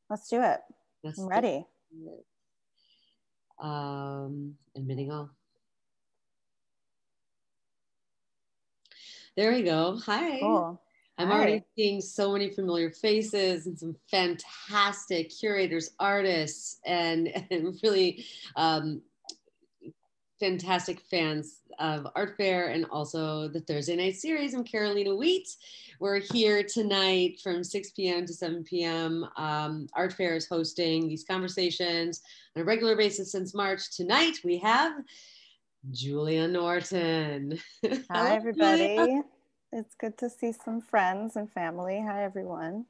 Let's do it. Let's I'm ready. Admitting all. There we go. Hi. Cool. I'm already seeing so many familiar faces and some fantastic curators, artists, and really fantastic fans of Artfare and also the Thursday night series. I'm Carolina Wheat. We're here tonight from 6 p.m. to 7 p.m. Artfare is hosting these conversations on a regular basis since March. Tonight we have Julia Norton. Hi, Hello, everybody. Julia. It's good to see some friends and family. Hi, everyone.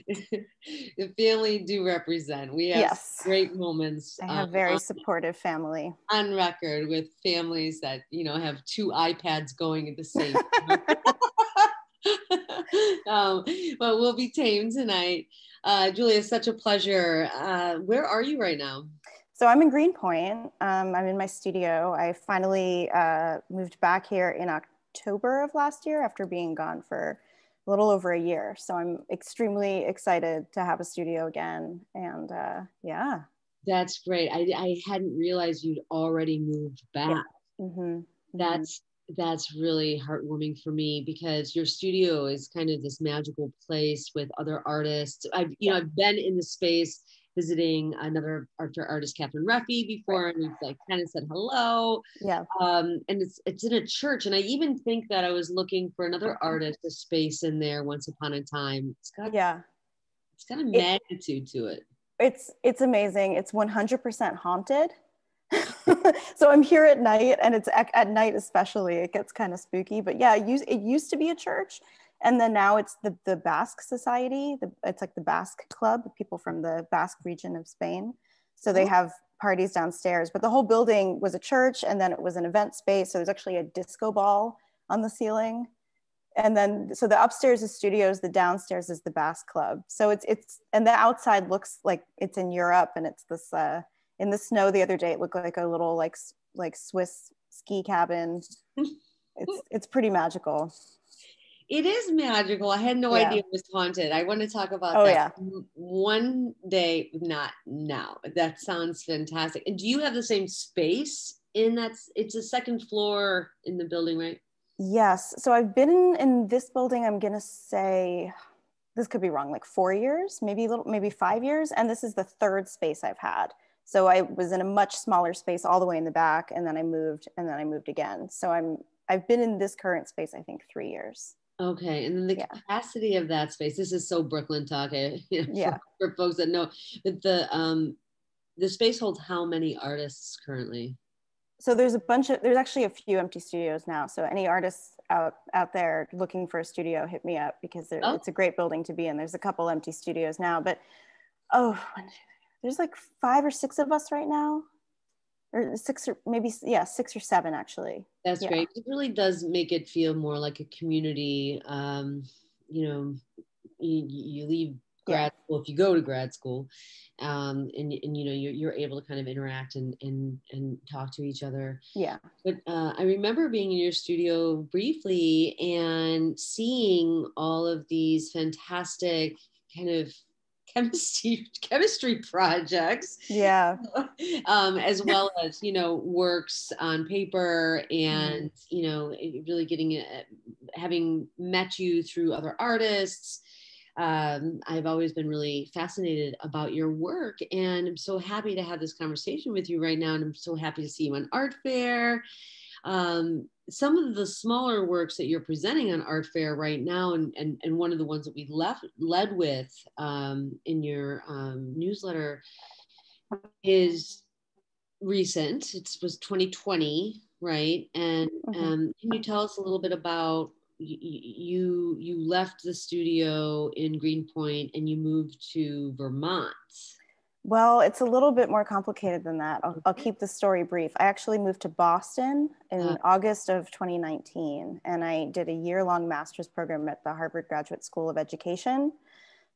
The family do represent. We have great moments. I have very supportive family. On record with families that, have two iPads going at the same time. But we'll be tame tonight. Julia, it's such a pleasure. Where are you right now? So I'm in Greenpoint. I'm in my studio. I finally moved back here in October of last year after being gone for a little over a year. So I'm extremely excited to have a studio again. And yeah. That's great. I hadn't realized you'd already moved back. Yeah. Mm-hmm. That's really heartwarming for me because your studio is kind of this magical place with other artists. I've been in the space visiting another artist, Catherine Ruffy, before, and we've kind of said hello. Yeah. And it's in a church, and I even think that I was looking for another artist, a space in there once upon a time. It's got a magnitude to it. It's amazing. It's 100% haunted. So I'm here at night, and it's at night especially, it gets kind of spooky. But yeah, it used to be a church, and then now it's the Basque Society. It's like the Basque Club, people from the Basque region of Spain. So they have parties downstairs, but the whole building was a church, and then it was an event space. So there's actually a disco ball on the ceiling. And then, so the upstairs is studios, the downstairs is the Basque Club. So it's and the outside looks like it's in Europe, and it's this, in the snow the other day, it looked like a little like Swiss ski cabin. It's pretty magical. It is magical. I had no idea it was haunted. I want to talk about that one day, not now. That sounds fantastic. And do you have the same space in that? It's a second floor in the building, right? Yes. So I've been in this building, I'm going to say, this could be wrong, like 4 years, maybe 5 years. And this is the third space I've had. So I was in a much smaller space all the way in the back, and then I moved again. So I've been in this current space, I think 3 years. Okay. And then the capacity of that space, this is so Brooklyn talk, for folks that know, but the space holds how many artists currently? So there's actually a few empty studios now. So any artists out there looking for a studio, hit me up, because it's a great building to be in. There's a couple empty studios now, but there's like 5 or 6 of us right now, or 6 or maybe 6 or 7 actually. That's great. It really does make it feel more like a community. You leave grad school, if you go to grad school, and you're able to kind of interact and talk to each other. Yeah. But I remember being in your studio briefly and seeing all of these fantastic kind of chemistry projects, as well as works on paper, and really having met you through other artists. I've always been really fascinated about your work, and I'm so happy to have this conversation with you right now, and I'm so happy to see you on Artfare. Some of the smaller works that you're presenting on Artfare right now, and one of the ones that we led with in your newsletter is recent. It was 2020, right? And can you tell us a little bit about you left the studio in Greenpoint and you moved to Vermont? Well, it's a little bit more complicated than that. I'll keep the story brief. I actually moved to Boston in August of 2019, and I did a year-long master's program at the Harvard Graduate School of Education.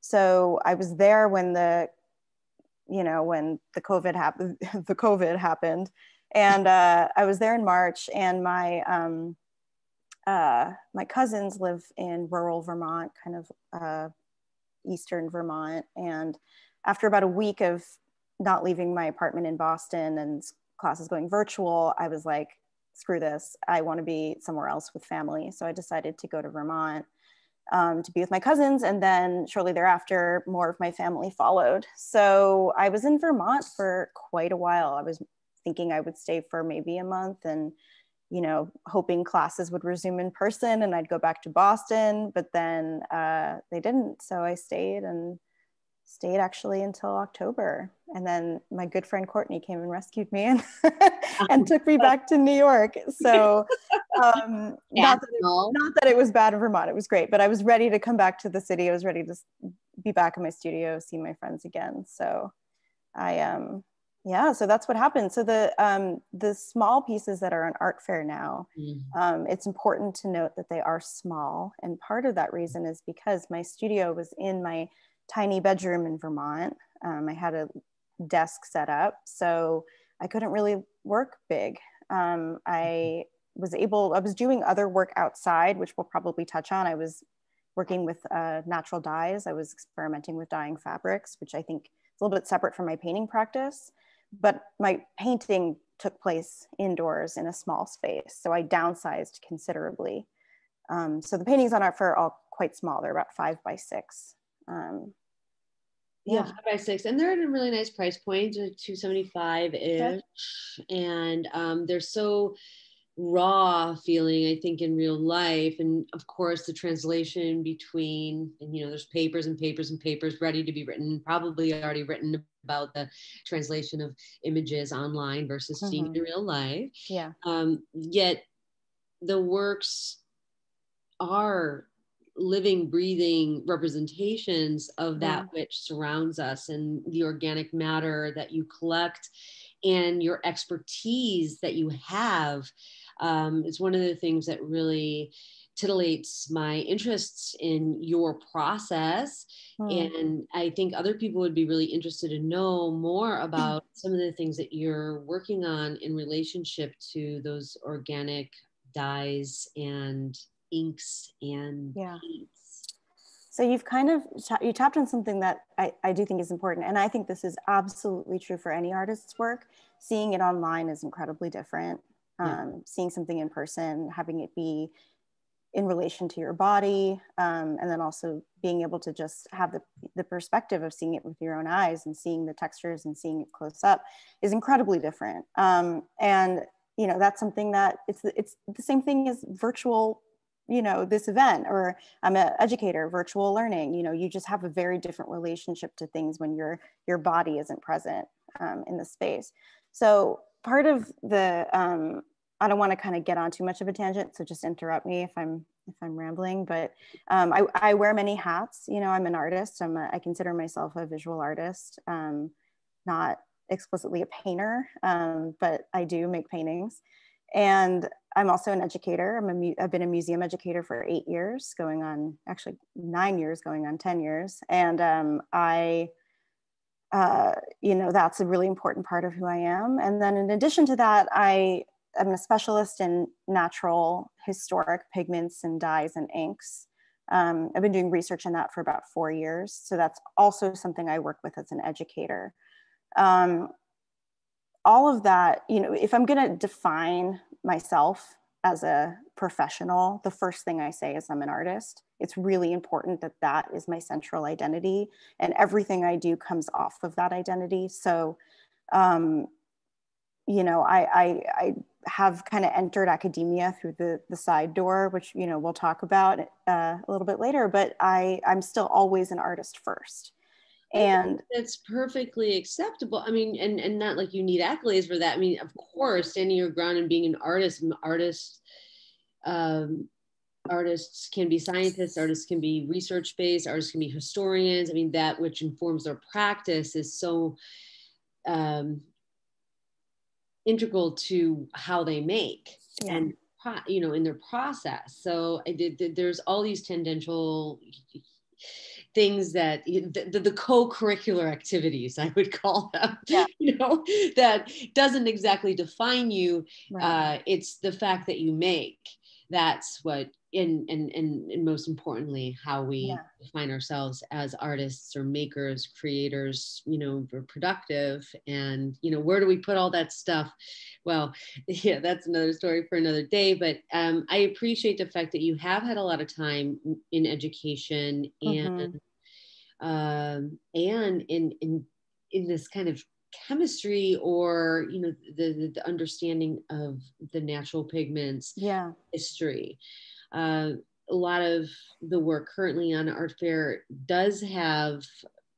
So I was there when the COVID happened, and I was there in March, and my cousins live in rural Vermont, kind of eastern Vermont, and after about a week of not leaving my apartment in Boston and classes going virtual, I was like, screw this. I want to be somewhere else with family. So I decided to go to Vermont to be with my cousins. And then shortly thereafter, more of my family followed. So I was in Vermont for quite a while. I was thinking I would stay for maybe a month and, you know, hoping classes would resume in person and I'd go back to Boston, but then they didn't. So I stayed actually until October. And then my good friend Courtney came and rescued me and took me back to New York. So not that it was bad in Vermont, it was great, but I was ready to come back to the city. I was ready to be back in my studio, see my friends again. So so that's what happened. So the small pieces that are on Artfare now, it's important to note that they are small. And part of that reason is because my studio was in my tiny bedroom in Vermont. I had a desk set up, so I couldn't really work big. I was doing other work outside, which we'll probably touch on. I was working with natural dyes. I was experimenting with dyeing fabrics, which I think is a little bit separate from my painting practice, but my painting took place indoors in a small space. So I downsized considerably. So the paintings on Artfare are all quite small. They're about 5 by 6. 5 by 6, and they're at a really nice price point, $275-ish. And they're so raw feeling, I think, in real life. And of course the translation between, and you know, there's papers and papers and papers ready to be written, probably already written, about the translation of images online versus seeing it in real life. Yet the works are living, breathing representations of that which surrounds us, and the organic matter that you collect and your expertise that you have is one of the things that really titillates my interests in your process. And I think other people would be really interested to know more about some of the things that you're working on in relationship to those organic dyes and inks and paints. So you've kind of, you tapped on something that I do think is important. And I think this is absolutely true for any artist's work. Seeing it online is incredibly different. Seeing something in person, having it be in relation to your body, and then also being able to just have the perspective of seeing it with your own eyes and seeing the textures and seeing it close up is incredibly different. And, you know, that's something that it's the same thing as virtual, you know, this event, or I'm an educator, virtual learning, you know, you just have a very different relationship to things when your body isn't present in the space. So part of the, I don't want to kind of get on too much of a tangent, so just interrupt me if I'm rambling, but I wear many hats. You know, I'm an artist. I consider myself a visual artist, not explicitly a painter, but I do make paintings. And I'm also an educator. I've been a museum educator for 8 years, going on actually 9 years, going on 10 years. And you know, that's a really important part of who I am. And then in addition to that, I'm a specialist in natural historic pigments and dyes and inks. I've been doing research in that for about 4 years. So that's also something I work with as an educator. All of that, you know, if I'm going to define myself as a professional, the first thing I say is I'm an artist. It's really important that that is my central identity, and everything I do comes off of that identity. So, you know, I have kind of entered academia through the side door, which, you know, we'll talk about a little bit later, but I'm still always an artist first. And that's perfectly acceptable. I mean, and not like you need accolades for that. I mean, of course, standing your ground and being an artist, artists can be scientists, artists can be research-based, artists can be historians. I mean, that which informs their practice is so integral to how they make and, you know, in their process. So there's all these tangential things that the co-curricular activities, I would call them, you know, that doesn't exactly define you. It's the fact that you make. That's what and most importantly, how we Yeah. define ourselves as artists or makers, creators, we're productive, and, where do we put all that stuff? Well, yeah, that's another story for another day, but I appreciate the fact that you have had a lot of time in education Mm-hmm. and in this kind of chemistry, or the understanding of the natural pigments Yeah. history. uh, a lot of the work currently on Artfare does have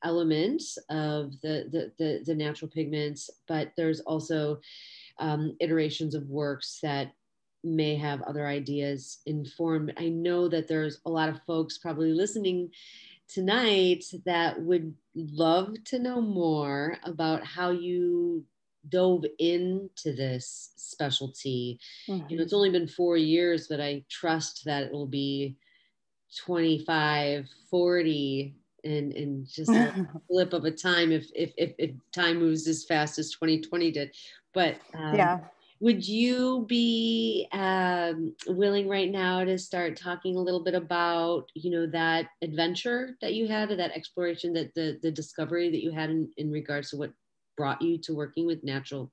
elements of the natural pigments, but there's also iterations of works that may have other ideas informed. I know that there's a lot of folks probably listening tonight that would love to know more about how you dove into this specialty. Mm-hmm. It's only been 4 years, but I trust that it will be 25, 40 in just a flip of a time, if time moves as fast as 2020 did. But Yeah. would you be willing right now to start talking a little bit about, that adventure that you had, or that exploration, that the discovery that you had in regards to what brought you to working with natural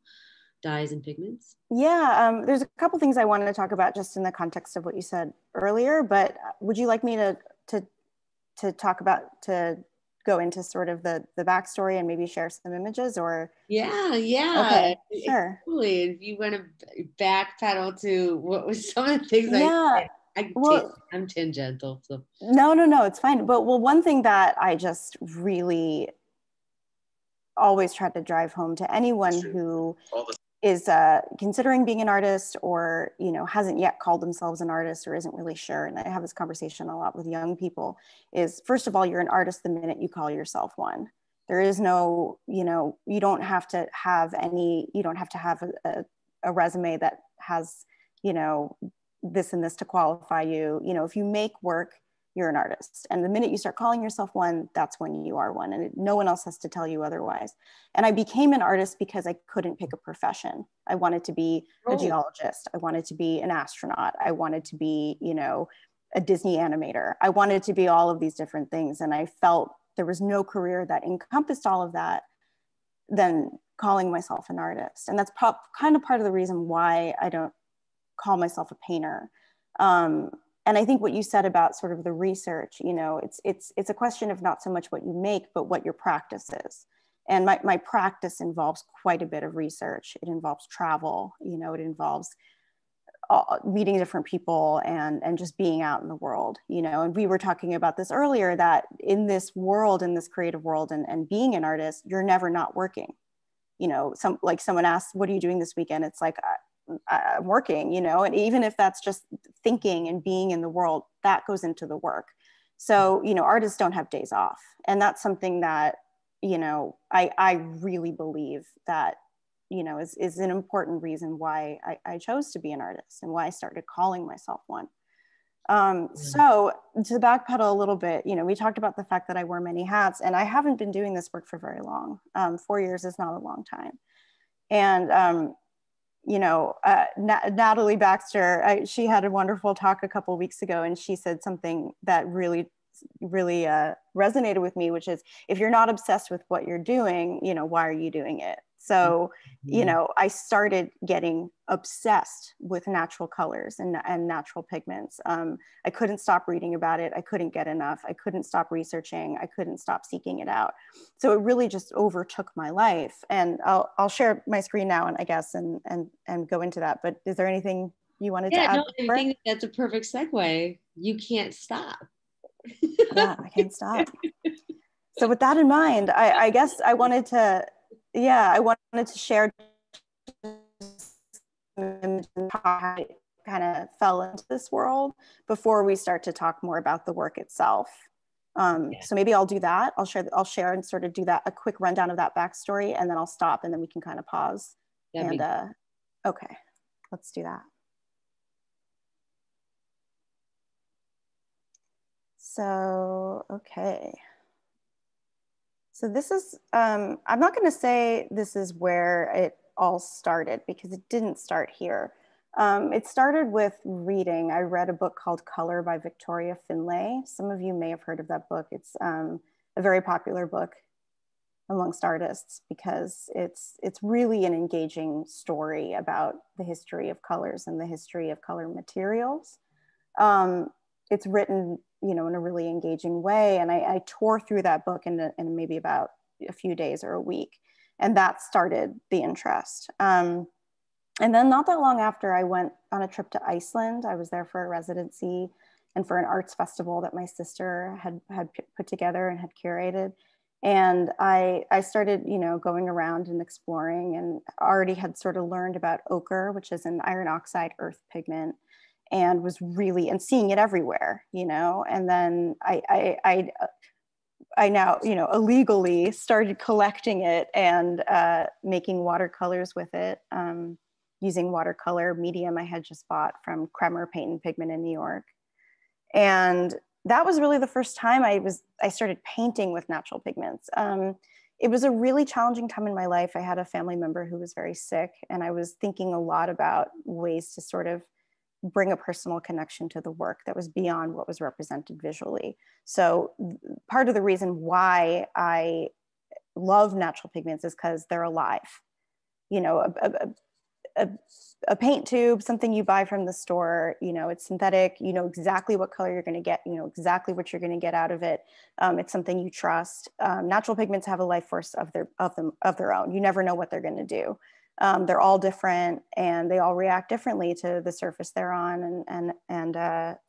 dyes and pigments? Yeah, there's a couple things I wanted to talk about just in the context of what you said earlier, but would you like me to talk about, to go into sort of the backstory and maybe share some images, or? Yeah. Okay, sure. Totally. If you want to backpedal to what was some of the things Yeah, well, I'm tangential. So no, it's fine. But well, one thing that I just really always try to drive home to anyone who is considering being an artist, or hasn't yet called themselves an artist, or isn't really sure, and I have this conversation a lot with young people, is first of all, you're an artist the minute you call yourself one. There is no, you don't have to have a resume that has this and this to qualify you. If you make work, you're an artist. And the minute you start calling yourself one, that's when you are one. And no one else has to tell you otherwise. And I became an artist because I couldn't pick a profession. I wanted to be a geologist. I wanted to be an astronaut. I wanted to be, a Disney animator. I wanted to be all of these different things. And I felt there was no career that encompassed all of that than calling myself an artist. And that's kind of part of the reason why I don't call myself a painter. And I think what you said about sort of the research, it's a question of not so much what you make, but what your practice is. And my practice involves quite a bit of research. It involves travel, it involves meeting different people and just being out in the world, and we were talking about this earlier, that in this world, in this creative world, and being an artist, you're never not working. Someone asks, what are you doing this weekend? It's like, I'm working, and even if that's just thinking and being in the world, that goes into the work. So, artists don't have days off. And that's something that, I really believe that, is an important reason why I chose to be an artist and why I started calling myself one. So to backpedal a little bit, we talked about the fact that I wear many hats, and I haven't been doing this work for very long. 4 years is not a long time. And, Natalie Baxter, she had a wonderful talk a couple of weeks ago, and she said something that really resonated with me, which is, if you're not obsessed with what you're doing, why are you doing it? So, I started getting obsessed with natural colors and natural pigments. I couldn't stop reading about it. I couldn't get enough. I couldn't stop researching. I couldn't stop seeking it out. So it really just overtook my life. And I'll share my screen now, and I guess, and go into that. But is there anything you wanted to add? No, I think that's a perfect segue. You can't stop. Yeah, I can't stop. So with that in mind, I guess I wanted to share how I kind of fell into this world before we start to talk more about the work itself. So maybe I'll do that. I'll share and sort of do that, a quick rundown of that backstory, and then I'll stop, and then we can kind of pause. Okay, let's do that. So, okay. So this is, I'm not going to say this is where it all started, because it didn't start here. It started with reading. I read a book called Color by Victoria Finlay. Some of you may have heard of that book. It's a very popular book amongst artists because it's really an engaging story about the history of colors and the history of color materials. It's written, you know, in a really engaging way. And I tore through that book in maybe about a few days or a week. And that started the interest. And then not that long after, I went on a trip to Iceland. I was there for a residency and for an arts festival that my sister had put together and had curated. And I started, you know, going around and exploring, and already had sort of learned about ochre, which is an iron oxide earth pigment, and was really, and seeing it everywhere, you know. And then I now, you know, illegally started collecting it and making watercolors with it, using watercolor medium I had just bought from Kremer Paint and Pigment in New York. And that was really the first time I started painting with natural pigments. It was a really challenging time in my life. I had a family member who was very sick, and I was thinking a lot about ways to sort of bring a personal connection to the work that was beyond what was represented visually. So part of the reason why I love natural pigments is because they're alive. You know, a paint tube, something you buy from the store, you know, it's synthetic, you know exactly what color you're going to get, you know exactly what you're going to get out of it. It's something you trust. Natural pigments have a life force of their own. You never know what they're going to do. They're all different, and they all react differently to the surface they're on, and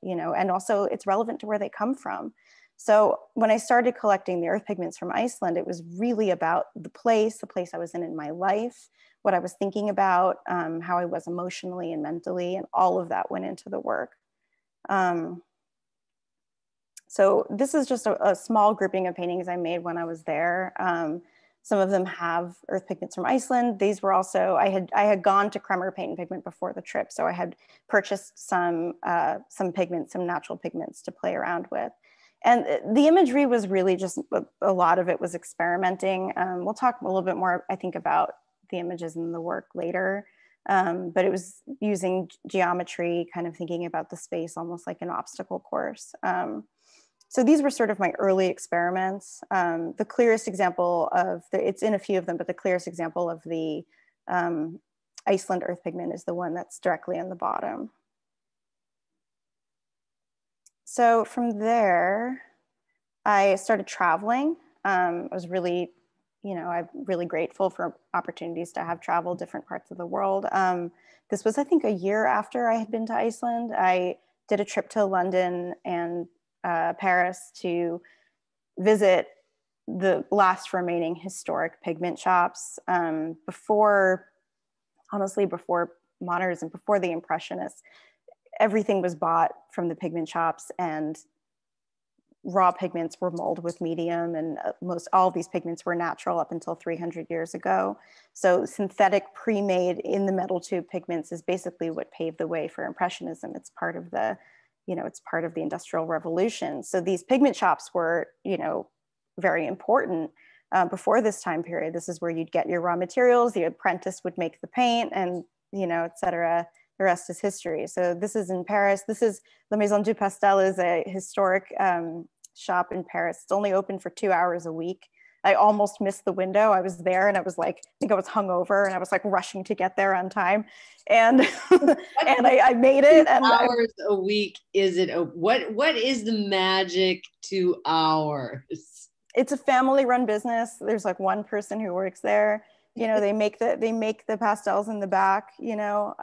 you know, and also it's relevant to where they come from. So when I started collecting the earth pigments from Iceland, it was really about the place I was in my life, what I was thinking about, how I was emotionally and mentally, and all of that went into the work. So this is just a small grouping of paintings I made when I was there. Some of them have earth pigments from Iceland. These were also, I had gone to Kremer Paint and Pigment before the trip, so I had purchased some pigments, some natural pigments to play around with. And the imagery was really just, a lot of it was experimenting. We'll talk a little bit more, I think, about the images in the work later, but it was using geometry, kind of thinking about the space almost like an obstacle course. So these were sort of my early experiments. The clearest example of, it's in a few of them, but the clearest example of the Iceland earth pigment is the one that's directly on the bottom. So from there, I started traveling. I was really, you know, I'm really grateful for opportunities to have traveled different parts of the world. This was, I think, a year after I had been to Iceland. I did a trip to London and Paris to visit the last remaining historic pigment shops before modernism, before the Impressionists. Everything was bought from the pigment shops, and raw pigments were molded with medium, and most all of these pigments were natural up until 300 years ago. So synthetic pre-made in the metal tube pigments is basically what paved the way for Impressionism. It's part of the, you know, it's part of the Industrial Revolution. So these pigment shops were, you know, very important before this time period. This is where you'd get your raw materials, the apprentice would make the paint, and, you know, et cetera. The rest is history. So this is in Paris. This is the Maison Du Pastel, is a historic shop in Paris. It's only open for 2 hours a week. I almost missed the window. I was there and I was like, I think I was hungover, and I was like rushing to get there on time. And and I made it. 2 hours a week, is it? What is the magic 2 hours? It's a family-run business. There's like one person who works there. You know, they make the pastels in the back, you know.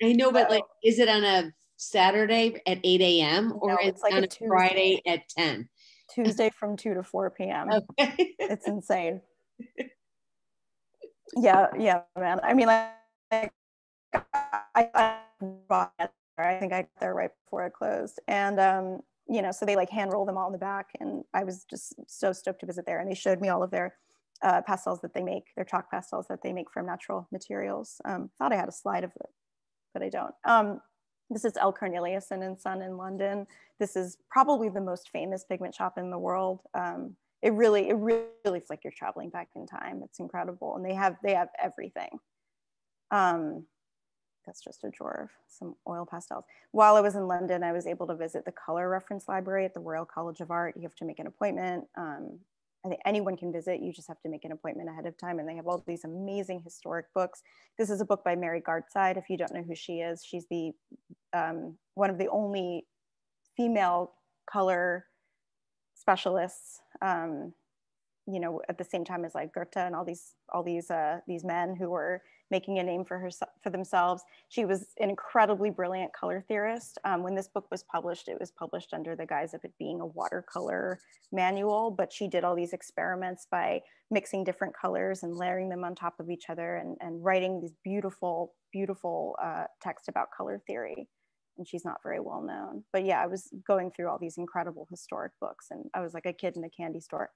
I know, but like, is it on a Saturday at 8 a.m. or no, it's like on a Friday at 10? Tuesday from 2 to 4 p.m. Okay. It's insane. Yeah, man. I mean, like, I think I got there right before it closed. And, you know, so they like hand roll them all in the back. And I was just so stoked to visit there. And they showed me all of their pastels that they make, their chalk pastels that they make from natural materials. Thought I had a slide of it, but I don't. This is L. Corneliuson & Son in London. This is probably the most famous pigment shop in the world. It really is like you're traveling back in time. It's incredible, and they have everything. that's just a drawer of some oil pastels. While I was in London, I was able to visit the color reference library at the Royal College of Art. You have to make an appointment. I think anyone can visit, you just have to make an appointment ahead of time. And they have all these amazing historic books. This is a book by Mary Gardside. If you don't know who she is, she's the one of the only female color specialists, you know, at the same time as like Goethe and all these men who were making a name for themselves. She was an incredibly brilliant color theorist. When this book was published, it was published under the guise of it being a watercolor manual, but she did all these experiments by mixing different colors and layering them on top of each other and writing these beautiful, beautiful text about color theory. And she's not very well known. But yeah, I was going through all these incredible historic books, and I was like a kid in a candy store.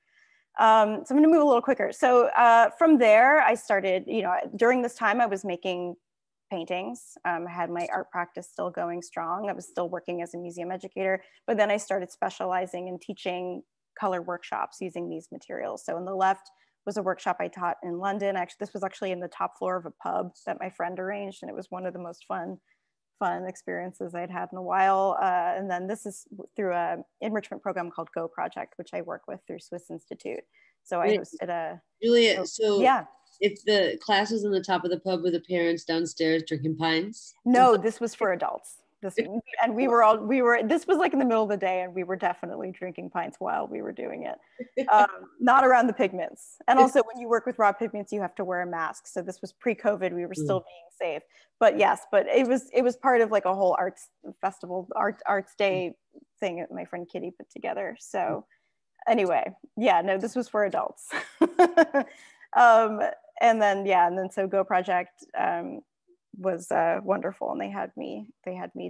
So I'm gonna move a little quicker. So from there, I started, you know, during this time I was making paintings. I had my art practice still going strong. I was still working as a museum educator, but then I started specializing in teaching color workshops using these materials. So on the left was a workshop I taught in London. Actually, this was actually in the top floor of a pub that my friend arranged, and it was one of the most fun experiences I'd had in a while. And then this is through an enrichment program called Go Project, which I work with through Swiss Institute. So I hosted a— Julia, so yeah. If the class was in the top of the pub with the parents downstairs drinking pints? No, this was for adults. And this was like in the middle of the day, and we were definitely drinking pints while we were doing it. Not around the pigments. And also when you work with raw pigments, you have to wear a mask. So this was pre-COVID, we were still being safe. But yes, but it was part of like a whole arts festival, arts day thing that my friend Kitty put together. So anyway, yeah, no, this was for adults. And then so Go Project was wonderful, and they had me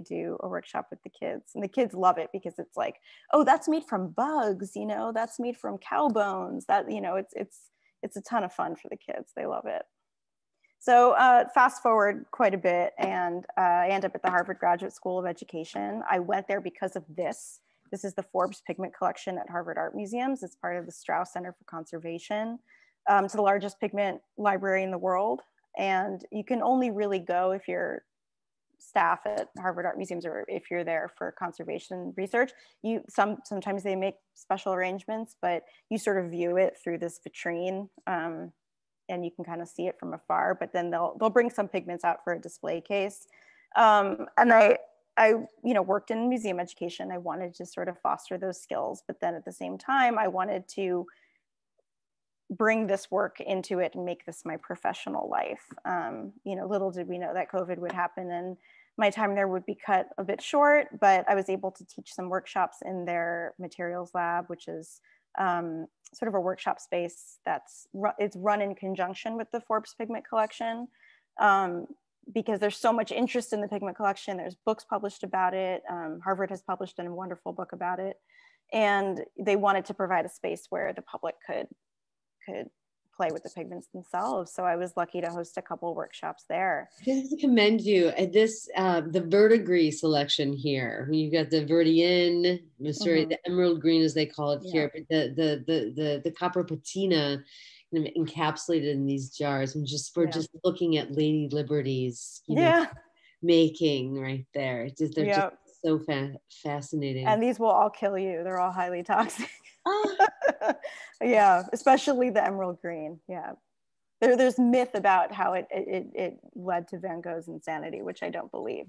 do a workshop with the kids, and the kids love it because it's like, oh, that's made from bugs, you know, that's made from cow bones, that, you know, it's a ton of fun for the kids. They love it. So fast forward quite a bit, and I ended up at the Harvard Graduate School of Education. I went there because of this. This is the Forbes Pigment Collection at Harvard Art Museums. It's part of the Strauss Center for Conservation. It's the largest pigment library in the world. And you can only really go if you're staff at Harvard Art Museums or if you're there for conservation research. Sometimes they make special arrangements, but you sort of view it through this vitrine, and you can kind of see it from afar. But then they'll bring some pigments out for a display case. And I you know, worked in museum education. I wanted to sort of foster those skills, but then at the same time, I wanted to bring this work into it and make this my professional life. You know, little did we know that COVID would happen and my time there would be cut a bit short, but I was able to teach some workshops in their materials lab, which is sort of a workshop space it's run in conjunction with the Forbes Pigment Collection, because there's so much interest in the pigment collection. There's books published about it. Harvard has published a wonderful book about it. And they wanted to provide a space where the public could play with the pigments themselves. So I was lucky to host a couple workshops there. I have to commend you at this, the verdigris selection here. You've got the verdienne, the emerald green as they call it here, but the copper patina kind of encapsulated in these jars. And we're just looking at Lady Liberty's, you know, making right there. They're just so fascinating. And these will all kill you. They're all highly toxic. Yeah, especially the emerald green. Yeah, there's myth about how it led to Van Gogh's insanity, which I don't believe,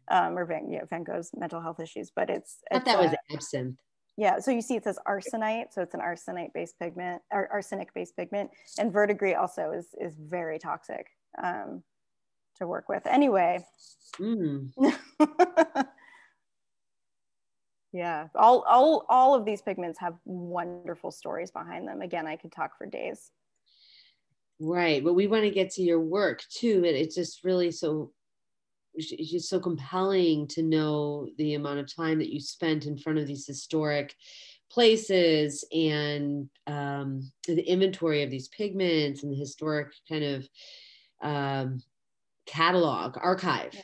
or Van Gogh's mental health issues. But I thought that was absinthe. Yeah, so you see it says arsenite, so it's an arsenic-based pigment, or arsenic-based pigment, and verdigris also is very toxic to work with. Anyway. Yeah, all of these pigments have wonderful stories behind them. Again, I could talk for days. Right, but we want to get to your work too. And it's just really it's just so compelling to know the amount of time that you spent in front of these historic places and the inventory of these pigments and the historic kind of catalog, archive. Yeah.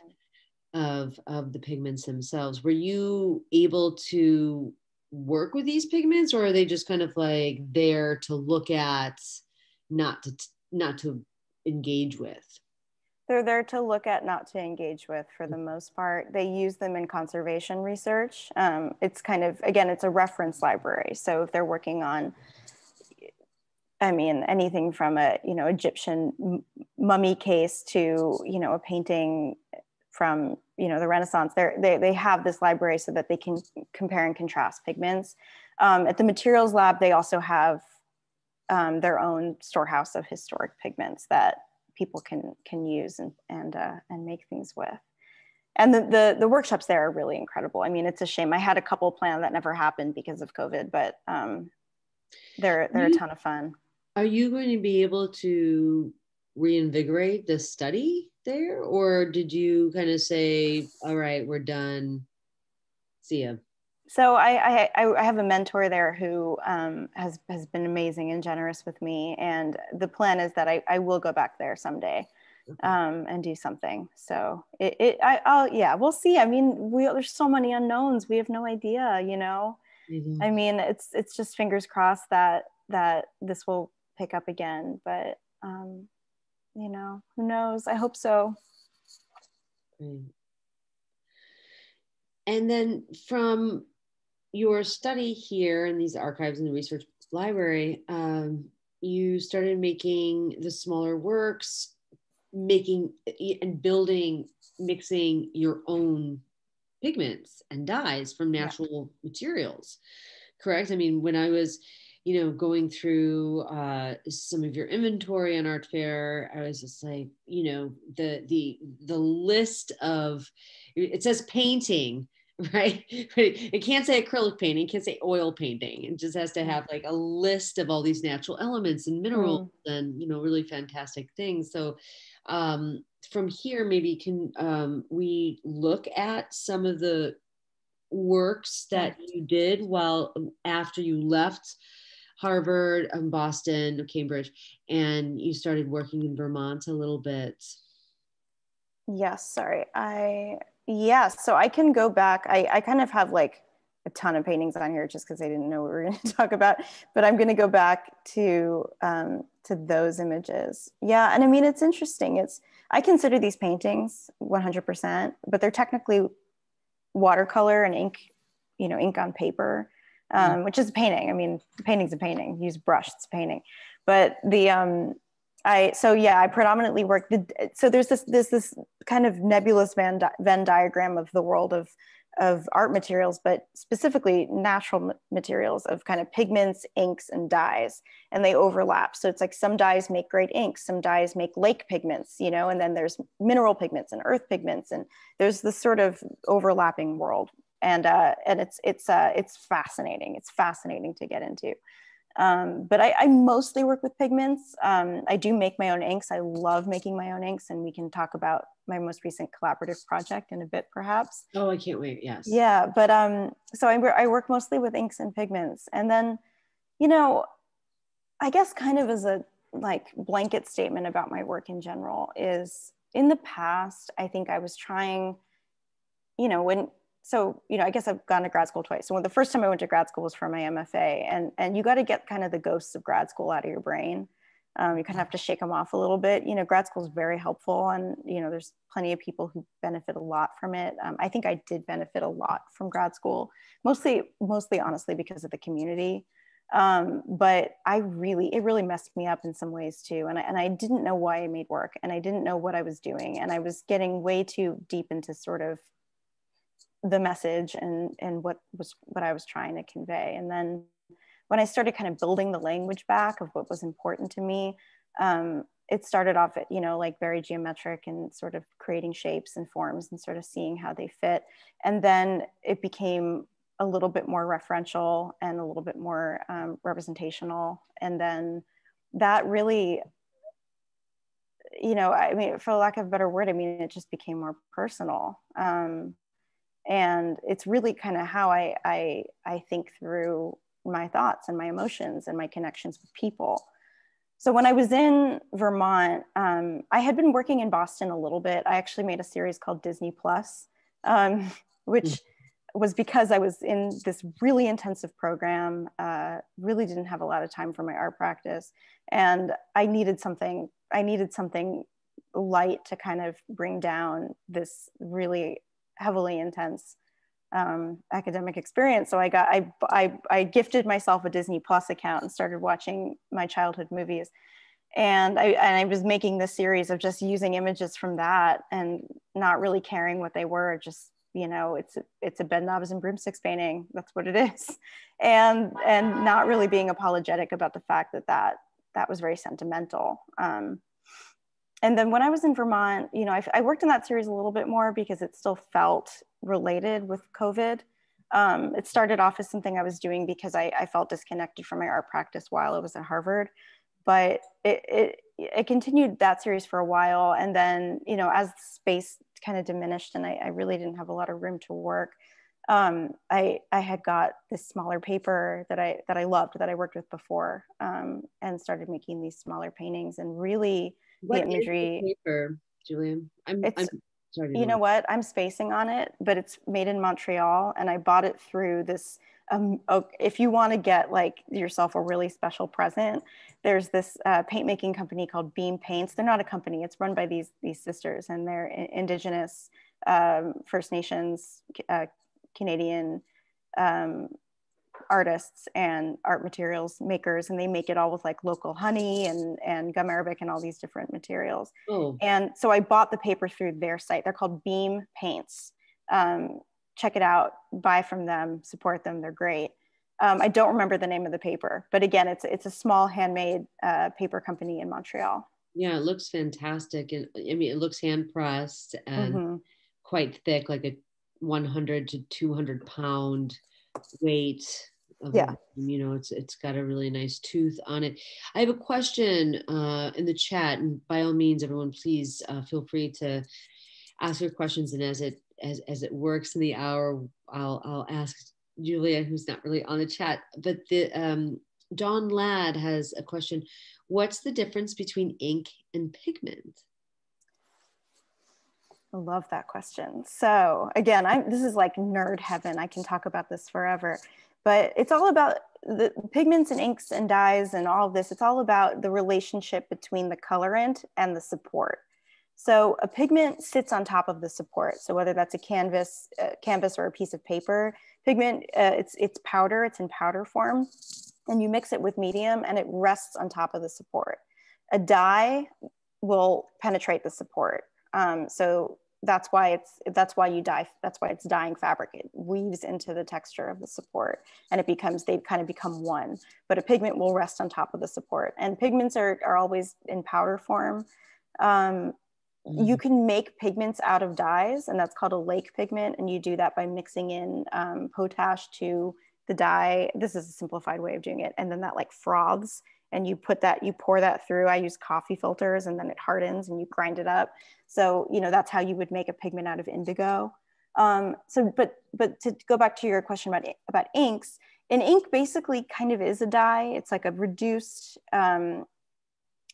Of the pigments themselves. Were you able to work with these pigments, or are they just kind of like there to look at, not to engage with? They're there to look at, not to engage with for the most part. They use them in conservation research. It's kind of, again, it's a reference library. So if they're working on, I mean, anything from a, Egyptian mummy case to, a painting from, the Renaissance, they have this library so that they can compare and contrast pigments. At the materials lab, they also have their own storehouse of historic pigments that people can use and make things with. And the workshops there are really incredible. I mean, it's a shame. I had a couple planned that never happened because of COVID, but they're a ton of fun. Are you going to be able to reinvigorate the study there? Or did you kind of say, all right, we're done, see ya? So I have a mentor there who has been amazing and generous with me. And the plan is that I will go back there someday and do something. So we'll see. I mean, there's so many unknowns. We have no idea, Mm-hmm. I mean, it's just fingers crossed that this will pick up again, but who knows? I hope so. Right. And then from your study here in these archives in the research library, you started making the smaller works, making and building, mixing your own pigments and dyes from natural materials, correct? I mean, when I was, going through some of your inventory on Artfare, I was just like, the list of, it says painting, right? It can't say acrylic painting, it can't say oil painting. It just has to have like a list of all these natural elements and minerals and, really fantastic things. So from here, maybe can we look at some of the works that you did after you left Harvard, Boston, Cambridge, and you started working in Vermont a little bit? Yes, sorry. So I can go back. I kind of have like a ton of paintings on here just because I didn't know what we were going to talk about, but I'm going to go back to those images. Yeah, and I mean, it's interesting. I consider these paintings 100%, but they're technically watercolor and ink, ink on paper, which is a painting. I mean, a painting's a painting. You use brush, it's a painting. But I predominantly work. So there's this kind of nebulous Venn diagram of the world of art materials, but specifically natural materials of kind of pigments, inks, and dyes, and they overlap. So it's like some dyes make great inks, some dyes make lake pigments, and then there's mineral pigments and earth pigments, and there's this sort of overlapping world, and it's fascinating. It's fascinating to get into. But I mostly work with pigments. I do make my own inks. I love making my own inks, and we can talk about my most recent collaborative project in a bit, perhaps. Oh, I can't wait. Yes. Yeah, but so I work mostly with inks and pigments, and then, I guess kind of as a like blanket statement about my work in general is in the past, I think I was trying, I guess I've gone to grad school twice. So the first time I went to grad school was for my MFA, and you got to get kind of the ghosts of grad school out of your brain. You kind of have to shake them off a little bit. Grad school is very helpful, and there's plenty of people who benefit a lot from it. I think I did benefit a lot from grad school, mostly honestly because of the community. But it really messed me up in some ways too. And I didn't know why I made work, and I didn't know what I was doing, and I was getting way too deep into sort of the message and what I was trying to convey. And then when I started kind of building the language back of what was important to me, it started off at, like very geometric and sort of creating shapes and forms and sort of seeing how they fit. And then it became a little bit more referential and a little bit more representational. And then that really, I mean, for lack of a better word, I mean, it just became more personal. And it's really kind of how I think through my thoughts and my emotions and my connections with people. So when I was in Vermont, I had been working in Boston a little bit. I actually made a series called Disney Plus, which was because I was in this really intensive program, really didn't have a lot of time for my art practice. And I needed something light to kind of bring down this really heavily intense academic experience. So I gifted myself a Disney Plus account and started watching my childhood movies. And I was making this series of just using images from that and not really caring what they were. Just, you know, it's a bed knobs and broomsticks painting. That's what it is. And not really being apologetic about the fact that was very sentimental. And then when I was in Vermont, you know, I worked in that series a little bit more because it still felt related with COVID. It started off as something I was doing because I felt disconnected from my art practice while I was at Harvard. But it continued that series for a while. And then, you know, as space kind of diminished and I really didn't have a lot of room to work, I had got this smaller paper that I loved, that I worked with before, and started making these smaller paintings. And really, what the imagery is the paper, Julia? I'm sorry. You know what? I'm spacing on it, but it's made in Montreal, and I bought it through this. If you want to get like yourself a really special present, there's this paint making company called Beam Paints. They're not a company; it's run by these sisters, and they're Indigenous, First Nations, Canadian artists and art materials makers, and they make it all with like local honey and gum arabic and all these different materials. Oh. And so I bought the paper through their site. They're called Beam Paints. Check it out, buy from them, support them, they're great. I don't remember the name of the paper, but again, it's a small handmade paper company in Montreal. Yeah, it looks fantastic. And I mean, it looks hand pressed and quite thick, like a 100 to 200 pound weight. Yeah. You know, it's got a really nice tooth on it. I have a question in the chat, and by all means, everyone, please feel free to ask your questions. And as it works in the hour, I'll ask Julia, who's not really on the chat, but the Don Ladd has a question. What's the difference between ink and pigment? I love that question. So again, this is like nerd heaven. I can talk about this forever, but it's all about the pigments and inks and dyes and all of this. It's all about the relationship between the colorant and the support. So a pigment sits on top of the support. So whether that's a canvas or a piece of paper, pigment, it's powder, it's in powder form, and you mix it with medium and it rests on top of the support. A dye will penetrate the support. So that's why it's dyeing fabric. It weaves into the texture of the support and they kind of become one. But a pigment will rest on top of the support. And pigments are always in powder form. You can make pigments out of dyes, and that's called a lake pigment. And you do that by mixing in potash to the dye. This is a simplified way of doing it. And then that like froths, and you pour that through. I use coffee filters, and then it hardens and you grind it up. So, you know, that's how you would make a pigment out of indigo. But to go back to your question about inks, an ink basically kind of is a dye. It's like a reduced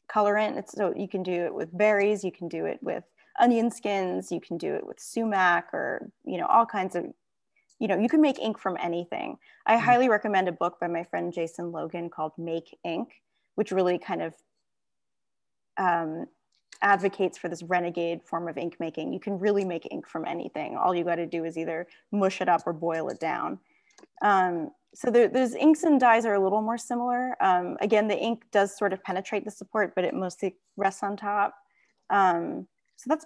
colorant. So you can do it with berries, you can do it with onion skins, you can do it with sumac, or, you know, all kinds of, you know, you can make ink from anything. I highly recommend a book by my friend Jason Logan called Make Ink, which really kind of advocates for this renegade form of ink making. You can really make ink from anything. All you got to do is either mush it up or boil it down. So there's inks and dyes are a little more similar. Again, the ink does sort of penetrate the support, but it mostly rests on top. So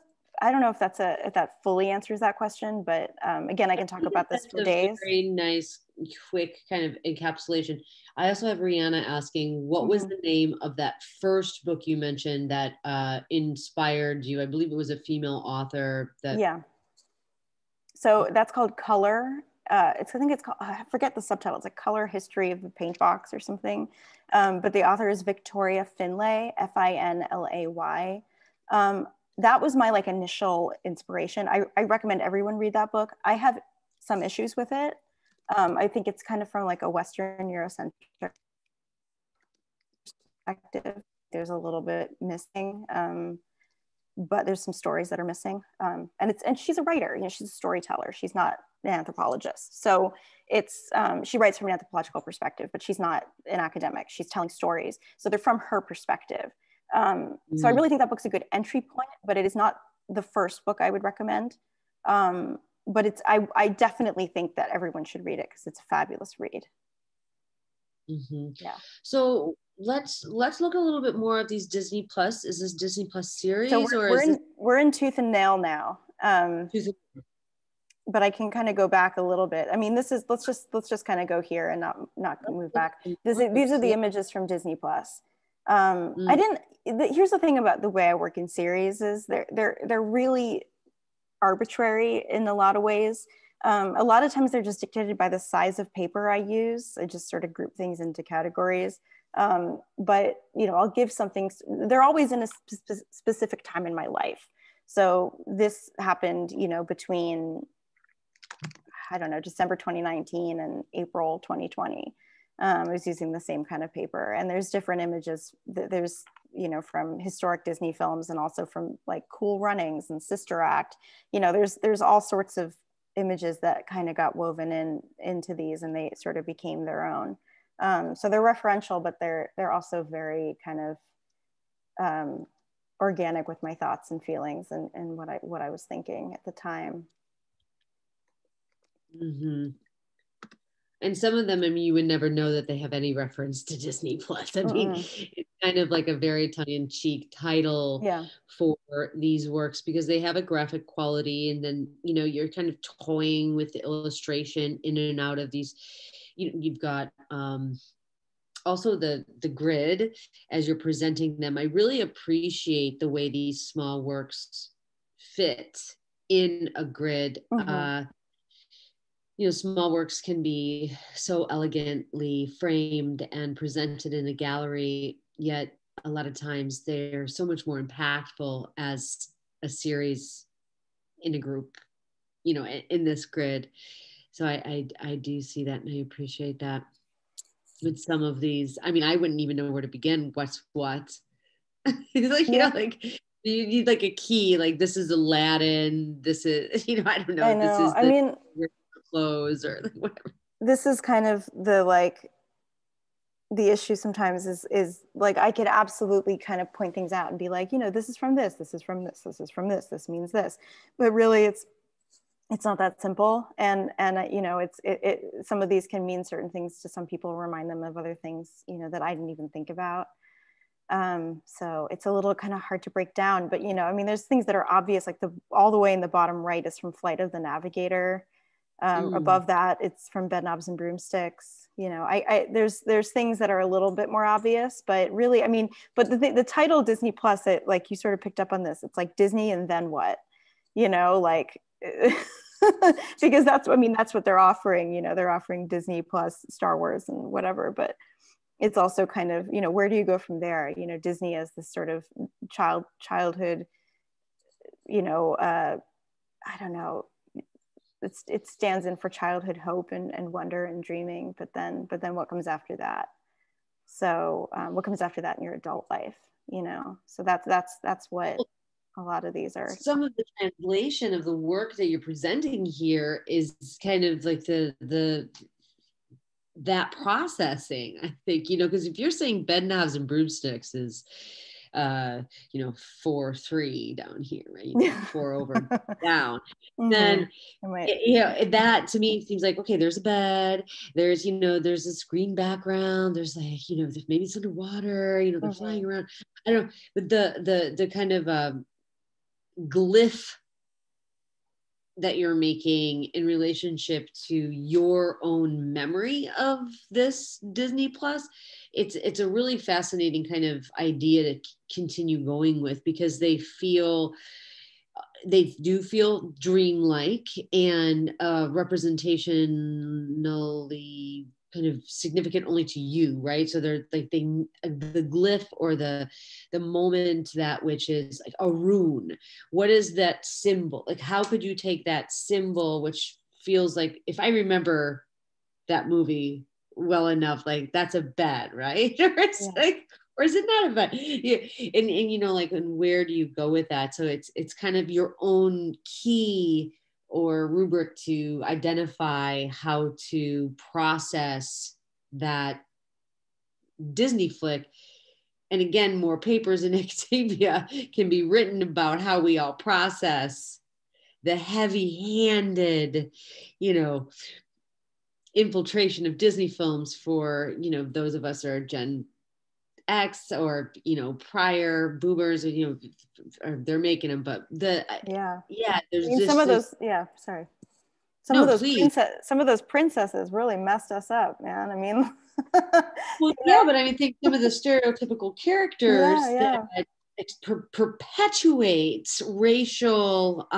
I don't know if that fully answers that question, but again, I can talk about this for days. Very nice, quick kind of encapsulation. I also have Rihanna asking, what was the name of that first book you mentioned that inspired you? I believe it was a female author. Yeah. So that's called Color. I think it's called, I forget the subtitle. It's like Color History of the Paint Box or something. But the author is Victoria Finlay, Finlay. That was my like initial inspiration. I recommend everyone read that book. I have some issues with it. I think it's kind of from like a Western Eurocentric perspective. There's a little bit missing, but there's some stories that are missing. And she's a writer, you know, she's a storyteller. She's not an anthropologist. So she writes from an anthropological perspective, but she's not an academic. She's telling stories. So they're from her perspective. So I really think that book's a good entry point, but it is not the first book I would recommend. But I definitely think that everyone should read it because it's a fabulous read. Yeah. So let's look a little bit more at these Disney Plus. Is this Disney Plus series, so or we're in Tooth and Nail now? But I can kind of go back a little bit. I mean, let's just kind of go here and not move back. These are the images from Disney Plus. Here's the thing about the way I work in series is they're really arbitrary in a lot of ways. A lot of times they're just dictated by the size of paper I use. I just sort of group things into categories. But I'll give something. They're always in a specific time in my life. So this happened, between, I don't know, December 2019 and April 2020. I was using the same kind of paper, and there's different images. There's, from historic Disney films and also from like Cool Runnings and Sister Act. There's all sorts of images that kind of got woven into these, and they sort of became their own. So they're referential, but they're also very kind of organic with my thoughts and feelings and what I was thinking at the time. And some of them, I mean, you would never know that they have any reference to Disney Plus. I mean, it's kind of like a very tongue-in-cheek title for these works because they have a graphic quality, and then you're kind of toying with the illustration in and out of these. You've got also the grid as you're presenting them. I really appreciate the way these small works fit in a grid. Small works can be so elegantly framed and presented in a gallery, yet a lot of times they're so much more impactful as a series in a group, in this grid. So I do see that, and I appreciate that. With some of these, I mean, I wouldn't even know where to begin. What's what? Like you need like a key. Like this is Aladdin. This is, I don't know. This is clothes or like whatever. This is kind of the issue sometimes is like I could absolutely kind of point things out and be like, this is from this, this is from this, this is from this means this, but really it's not that simple. And it's some of these can mean certain things to some people, remind them of other things, that I didn't even think about. So it's a little kind of hard to break down, but there's things that are obvious, like all the way in the bottom right is from Flight of the Navigator. Above that, it's from Bedknobs and Broomsticks. There's things that are a little bit more obvious, but really, but the title Disney Plus, it, like you sort of picked up on this. It's like Disney and then what, like, because that's what they're offering. They're offering Disney Plus Star Wars and whatever, but it's also kind of, where do you go from there? Disney as this sort of childhood, I don't know. It stands in for childhood hope and wonder and dreaming, but then what comes after that? So what comes after that in your adult life, so that's what a lot of these are. Some of the translation of the work that you're presenting here is kind of like that processing, I think, because if you're saying Bedknobs and Broomsticks is 4-3 down here, right? 4 over down. Then that to me seems like, okay, there's a bed, there's there's this green background, there's like there's maybe it's underwater, they're flying around. I don't know, but the kind of glyph that you're making in relationship to your own memory of this Disney Plus, it's a really fascinating kind of idea to continue going with, because they do feel dreamlike and representationally kind of significant only to you, right? So they're like the glyph or the moment, that which is like a rune. What is that symbol? Like, how could you take that symbol, which feels like, if I remember that movie well enough, like that's a bed, right? Or it's like, or is it not a bed? Yeah. And like, and where do you go with that? So it's kind of your own key or rubric to identify how to process that Disney flick and again, more papers in academia can be written about how we all process the heavy-handed, you know, infiltration of Disney films for, you know, those of us who are Gen X or, you know, prior boomers, or, you know, or they're making them, but there's I mean, just some of this, those, sorry. no, please. Some of those princesses really messed us up, man. I mean, Well, yeah, but I mean, think some of the stereotypical characters yeah. that perpetuates racial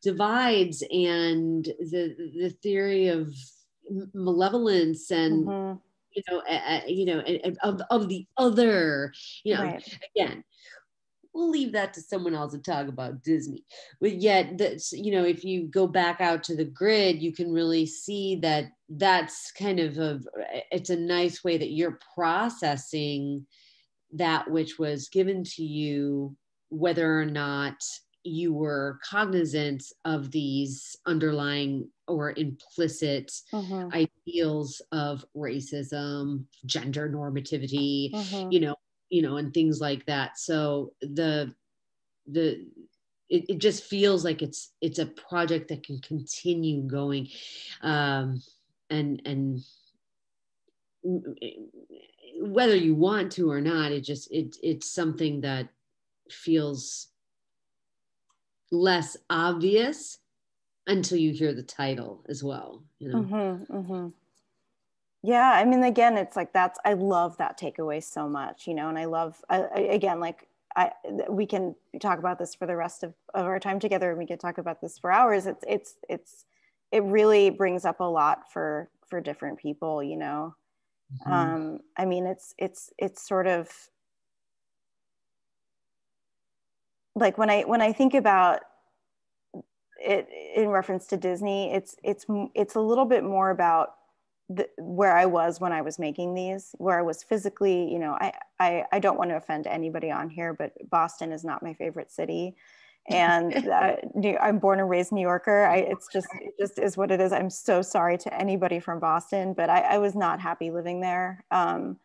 divides and the theory of malevolence and you know and of the other, you know, Right. again, we'll leave that to someone else to talk about Disney. But yet, that's, you know, if you go back out to the grid, you can really see that that's kind of it's a nice way that you're processing that which was given to you, whether or not you were cognizant of these underlying or implicit ideals of racism, gender normativity, you know, and things like that. So it just feels like it's a project that can continue going, and whether you want to or not, it's something that feels less obvious until you hear the title as well, you know. Yeah, I mean, again, it's like I love that takeaway so much, you know, and I love, again, like we can talk about this for the rest of our time together, and we can talk about this for hours. It really brings up a lot for different people, you know. I mean, it's sort of like when I think about it in reference to Disney, it's a little bit more about where I was when I was making these, where I was physically, you know, I don't want to offend anybody on here, but Boston is not my favorite city. And I'm born and raised New Yorker. It just is what it is. I'm so sorry to anybody from Boston, but I was not happy living there. And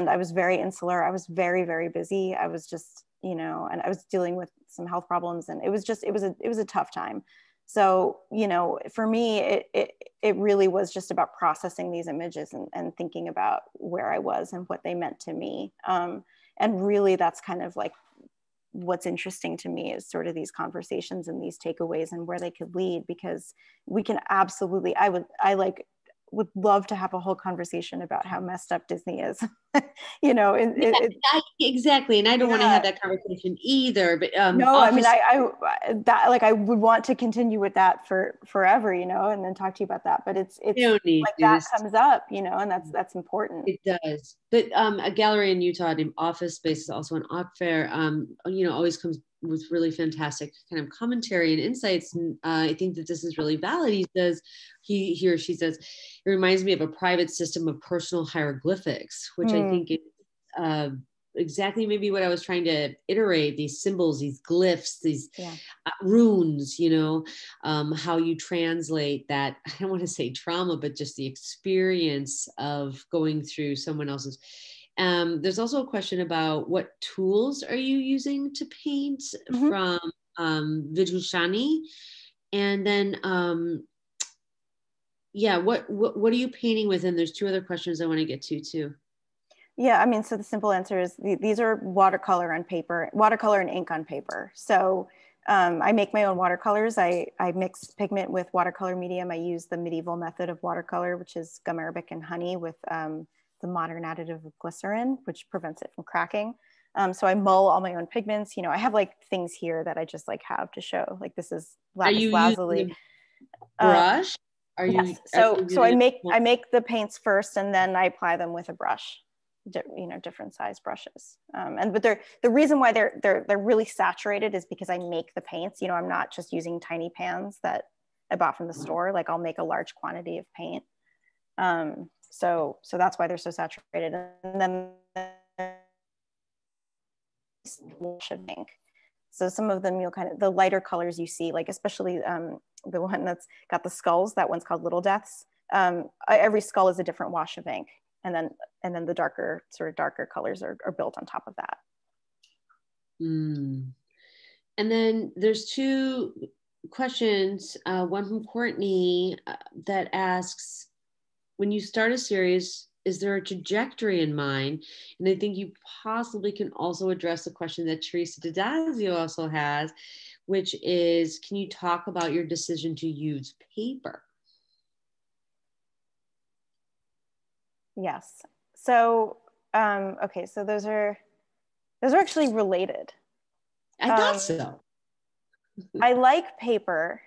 I was very insular. I was very, very busy. I was just, you know, and I was dealing with some health problems, and it was a tough time. So, you know, for me, it really was just about processing these images and thinking about where I was and what they meant to me. And really, that's kind of like what's interesting to me, is sort of these conversations and these takeaways and where they could lead, because we can absolutely, I would love to have a whole conversation about how messed up Disney is. You know, exactly. And I don't want to have that conversation either, but no, I mean, I would want to continue with that for forever, you know, and then talk to you about that. But it's like that comes up, you know, and that's important. It does. But a gallery in Utah named Office Space is also an Artfare, you know, always comes with really fantastic kind of commentary and insights. And I think that this is really valid. He or she says, it reminds me of a private system of personal hieroglyphics, which I think is exactly maybe what I was trying to iterate, these symbols, these glyphs, these runes, you know, how you translate that, I don't want to say trauma, but just the experience of going through someone else's. There's also a question about what tools are you using to paint from Vidushani? And then, what are you painting with? And there's two other questions I want to get to too. Yeah, I mean, so the simple answer is these are watercolor and ink on paper. So I make my own watercolors. I mix pigment with watercolor medium. I use the medieval method of watercolor, which is gum arabic and honey with the modern additive of glycerin, which prevents it from cracking. So I mull all my own pigments. You know, I have like things here that I just like have to show. Like this is lapis lazuli. Brush? Yes. So I make the paints first, and then I apply them with a brush. You know, different size brushes, but the reason why they're really saturated is because I make the paints. You know, I'm not just using tiny pans that I bought from the store. Like I'll make a large quantity of paint, so that's why they're so saturated. And then wash of ink. So some of them, you'll kind of, the lighter colors you see, like especially the one that's got the skulls, that one's called Little Deaths. Every skull is a different wash of ink. and then the darker, sort of darker colors are built on top of that. Mm. And then there's two questions, one from Courtney that asks, when you start a series, is there a trajectory in mind? And I think you possibly can also address the question that Teresa DiDazio also has, which is, can you talk about your decision to use paper? Yes. So, okay, so those are actually related. I thought so. I like paper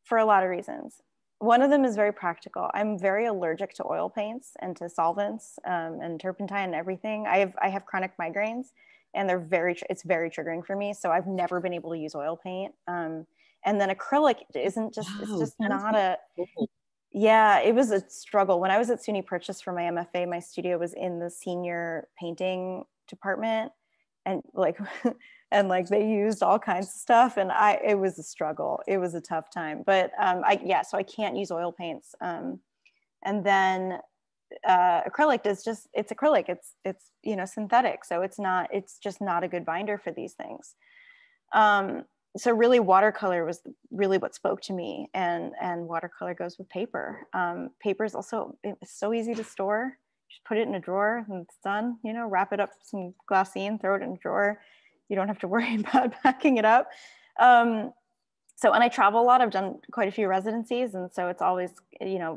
for a lot of reasons. One of them is very practical. I'm very allergic to oil paints and to solvents and turpentine and everything. I have chronic migraines, and it's very triggering for me. So I've never been able to use oil paint. And then acrylic isn't just, Wow, it's just not a, yeah, it was a struggle. When I was at SUNY Purchase for my MFA, my studio was in the senior painting department, and like, and like they used all kinds of stuff, and it was a struggle. It was a tough time, but so I can't use oil paints. And then acrylic is just, it's acrylic. It's synthetic, so it's just not a good binder for these things. So really watercolor was really what spoke to me, and watercolor goes with paper. Paper is also, it's so easy to store. Just put it in a drawer and it's done, wrap it up with some glassine, throw it in a drawer. You don't have to worry about packing it up. And I travel a lot. I've done quite a few residencies. And so it's always,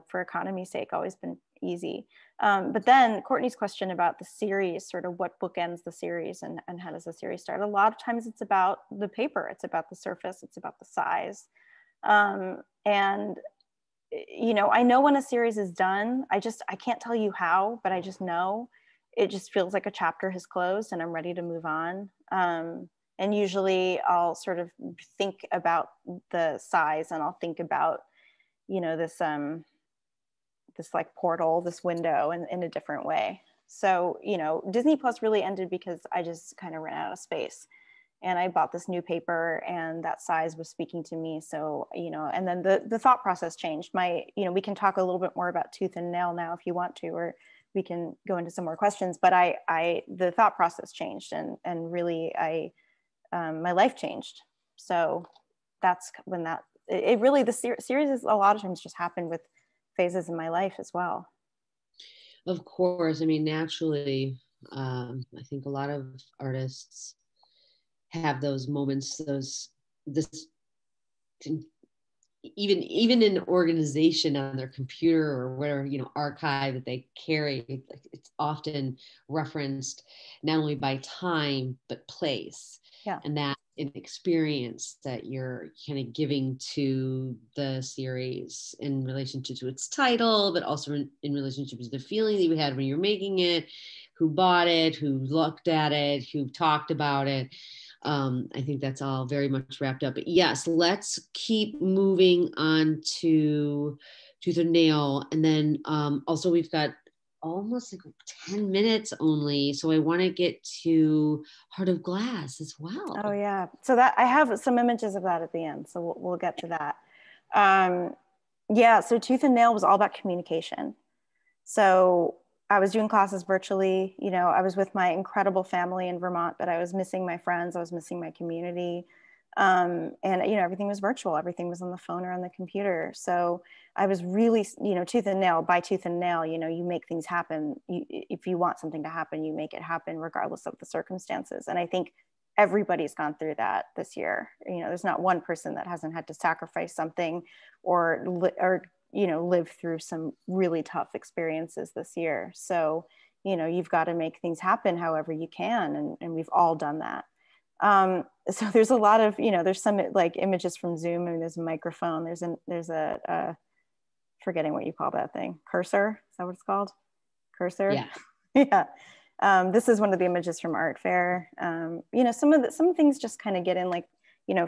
for economy's sake, always been easy. But then Courtney's question about the series, sort of what bookends the series and how does the series start? A lot of times it's about the paper, it's about the surface, it's about the size. And I know when a series is done, I can't tell you how, but I just know it just feels like a chapter has closed and I'm ready to move on. And usually I'll sort of think about the size, and I'll think about, this like portal, this window in a different way. So, Disney Plus really ended because I just kind of ran out of space. And I bought this new paper, and that size was speaking to me. So, and then the thought process changed. We can talk a little bit more about tooth and nail now if you want to, or we can go into some more questions, but the thought process changed, and really my life changed. So that's when the series is a lot of times just happened with phases in my life as well. Of course. I mean, naturally, I think a lot of artists have those moments, even in organization on their computer or whatever, archive that they carry, it's often referenced not only by time, but place. Yeah. And that an experience that you're kind of giving to the series in relationship to its title, but also in relationship to the feeling that you had when you're making it, who bought it, who looked at it, who talked about it. I think that's all very much wrapped up. But yes, let's keep moving on to Tooth and Nail. And then also we've got almost like 10 minutes only. So I want to get to Heart of Glass as well. Oh yeah. So that I have some images of that at the end. So we'll get to that. Yeah. So Tooth and Nail was all about communication. So I was doing classes virtually, I was with my incredible family in Vermont, but I was missing my friends. I was missing my community. And, everything was virtual. Everything was on the phone or on the computer. So I was really, tooth and nail, by tooth and nail, you make things happen. If you want something to happen, you make it happen regardless of the circumstances. And I think everybody's gone through that this year. There's not one person that hasn't had to sacrifice something or live through some really tough experiences this year. So, you've got to make things happen however you can. And we've all done that. So there's a lot of, there's some like images from Zoom. I mean, there's a microphone, there's a forgetting what you call that thing. Cursor, is that what it's called? Cursor? Yeah. Yeah. This is one of the images from Artfare. Some things just kind of get in like,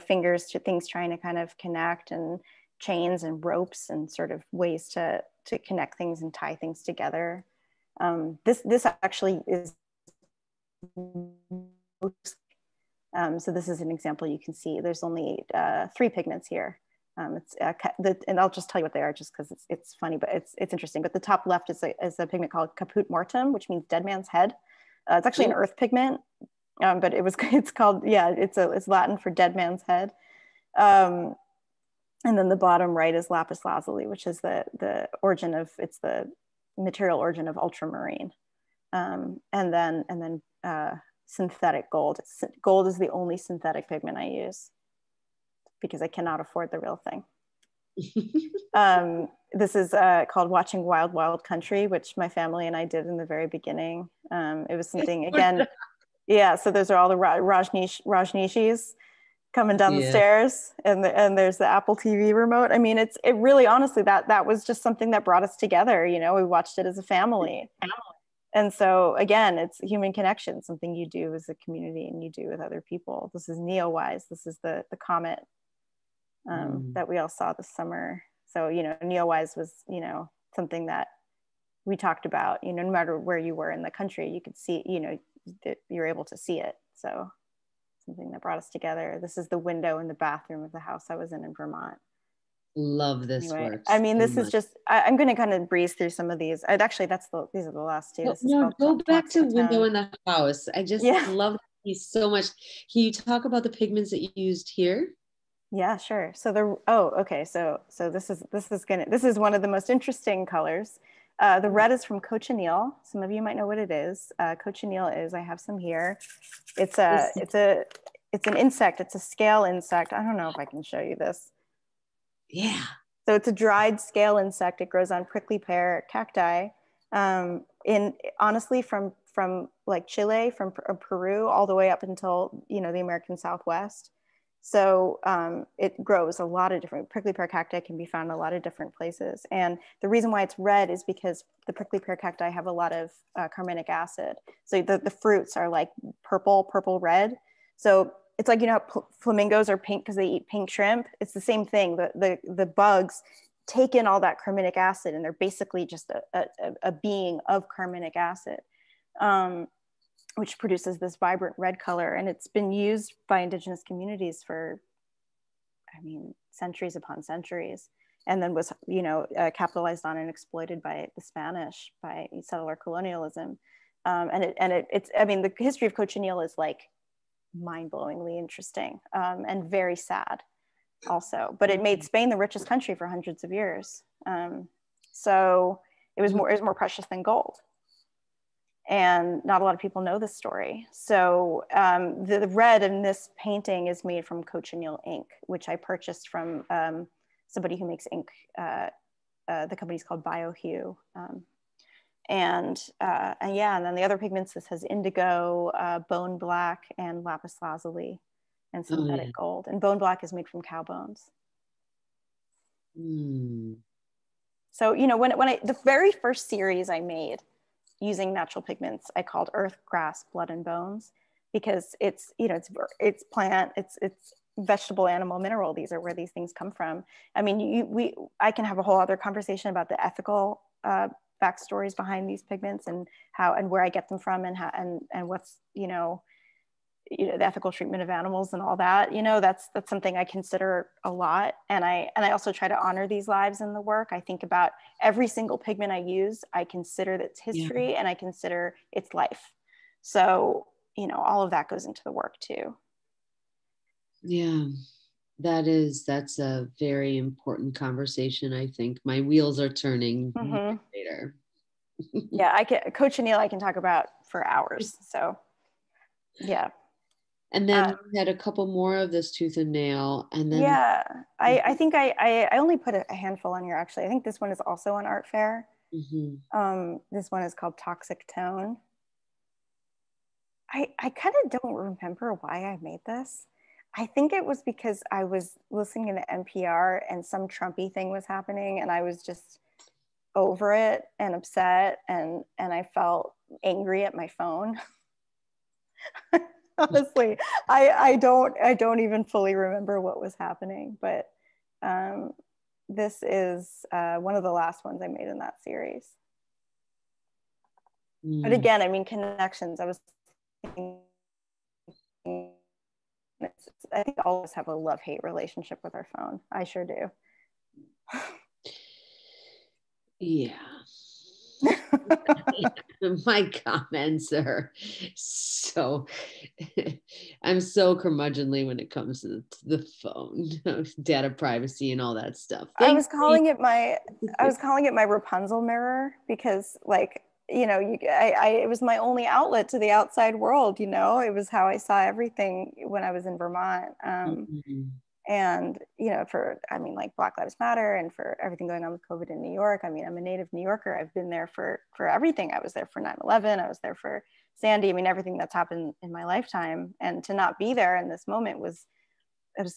fingers to things trying to kind of connect, and chains and ropes and sort of ways to connect things and tie things together. This actually is, so this is an example you can see. There's only 3 pigments here. And I'll just tell you what they are just because it's funny, but it's interesting. But the top left is a pigment called caput mortem, which means dead man's head. It's actually an earth pigment, but it's called, yeah, it's Latin for dead man's head. And then the bottom right is lapis lazuli, which is the material origin of ultramarine. And then synthetic gold. Gold is the only synthetic pigment I use because I cannot afford the real thing. This is called Watching Wild Wild Country, which my family and I did in the very beginning. It was something, again, yeah, so those are all the Rajneeshis coming down the stairs, and there's the Apple TV remote. I mean, it really, honestly, that was just something that brought us together. You know, we watched it as a family. And so again, it's human connection, something you do as a community and you do with other people. This is Neowise. This is the comet that we all saw this summer. So, you know, Neowise was, you know, something that we talked about, you know, no matter where you were in the country, you could see, you know, you're able to see it. So something that brought us together. This is the window in the bathroom of the house I was in Vermont. Love this work. I mean, this is just, I'm going to kind of breeze through some of these. These are the last two. No, go back to Window in the House. I just love that piece so much. Can you talk about the pigments that you used here? Yeah, sure. So okay. So this is one of the most interesting colors. The red is from cochineal. Some of you might know what it is. Cochineal is, I have some here. It's an insect. It's a scale insect. I don't know if I can show you this. Yeah. So it's a dried scale insect. It grows on prickly pear cacti. Honestly, from like Chile, from Peru, all the way up until, you know, the American Southwest. So it grows a lot of different, prickly pear cacti can be found in a lot of different places. And the reason why it's red is because the prickly pear cacti have a lot of carminic acid. So the fruits are like purple red. So it's like, you know, how flamingos are pink because they eat pink shrimp. It's the same thing. The bugs take in all that carminic acid, and they're basically just a being of carminic acid, which produces this vibrant red color. And it's been used by indigenous communities for, I mean, centuries upon centuries, and then was, you know, capitalized on and exploited by the Spanish, by settler colonialism. It's, I mean, the history of cochineal is like mind-blowingly interesting, and very sad also, but it made Spain the richest country for hundreds of years. So it was more precious than gold, and not a lot of people know this story. So the red in this painting is made from cochineal ink, which I purchased from somebody who makes ink. The company's called BioHue. And then the other pigments, this has indigo, bone black, and lapis lazuli, and synthetic gold. And bone black is made from cow bones. So, you know, when the very first series I made using natural pigments, I called Earth, Grass, Blood, and Bones, because it's, you know, it's plant, it's vegetable, animal, mineral. These are where these things come from. I mean, I can have a whole other conversation about the ethical backstories behind these pigments, and how and where I get them from, and how and what's, you know, the ethical treatment of animals and all that. You know, that's something I consider a lot, and I also try to honor these lives in the work. I think about every single pigment I use. I consider its history, and I consider its life. So, you know, all of that goes into the work too. Yeah. That's a very important conversation. I think my wheels are turning later. Yeah, cochineal I can talk about for hours. So yeah. And then we had a couple more of this tooth and nail, and then I think I only put a handful on here, actually. I think this one is also on Artfare. This one is called Toxic Tone. I kind of don't remember why I made this. I think it was because I was listening to NPR and some Trumpy thing was happening, and I was just over it and upset, and I felt angry at my phone. Honestly, I don't even fully remember what was happening, but this is one of the last ones I made in that series. But again, I mean, connections. I was thinking I think all of us have a love-hate relationship with our phone. I sure do. Yeah. My comments are so, I'm so curmudgeonly when it comes to the phone, data privacy and all that stuff. I was calling it my Rapunzel mirror, because like, you know, it was my only outlet to the outside world, you know, it was how I saw everything when I was in Vermont. And, you know, like Black Lives Matter and for everything going on with COVID in New York. I mean, I'm a native New Yorker. I've been there for everything. I was there for 9/11. I was there for Sandy. I mean, everything that's happened in my lifetime. And to not be there in this moment was,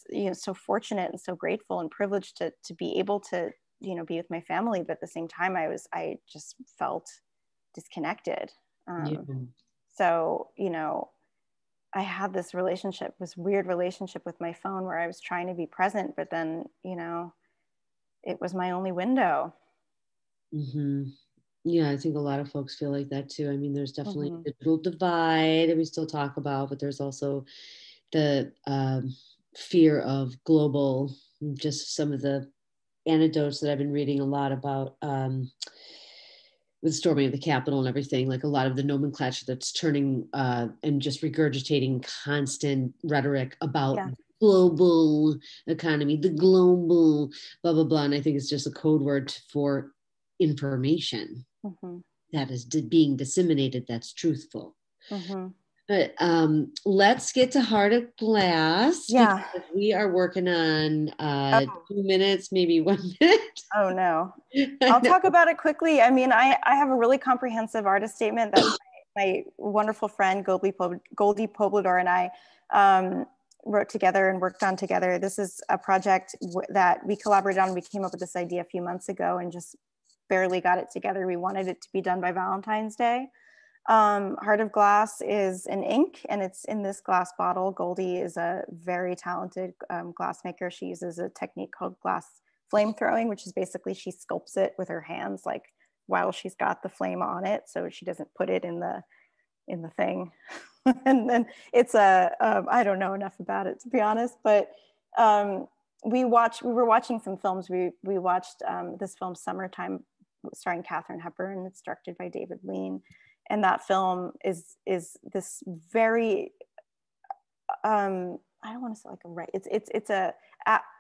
you know, so fortunate and so grateful and privileged to be able to, you know, be with my family. But at the same time, I just felt disconnected. So, you know, I had this weird relationship with my phone where I was trying to be present, but then, you know, it was my only window. Yeah, I think a lot of folks feel like that too. I mean, there's definitely a digital divide that we still talk about, but there's also the fear of global, just some of the anecdotes that I've been reading a lot about with storming of the Capitol and everything, like a lot of the nomenclature that's turning and just regurgitating constant rhetoric about global economy, the global blah, blah, blah. And I think it's just a code word for information that is being disseminated that's truthful. But let's get to Heart of Glass. Yeah. We are working on 2 minutes, maybe 1 minute. Oh no. I'll talk about it quickly. I mean, I have a really comprehensive artist statement that my wonderful friend Goldie Poblador and I wrote together and worked on together. This is a project that we collaborated on. We came up with this idea a few months ago and just barely got it together. We wanted it to be done by Valentine's Day. Heart of Glass is an ink, and it's in this glass bottle. Goldie is a very talented glassmaker. She uses a technique called glass flame throwing, which is basically she sculpts it with her hands, like while she's got the flame on it, so she doesn't put it in the thing. And then it's I don't know enough about it, to be honest, but we were watching some films. We watched this film Summertime, starring Katharine Hepburn. It's directed by David Lean. And that film is this very, I don't want to say like it's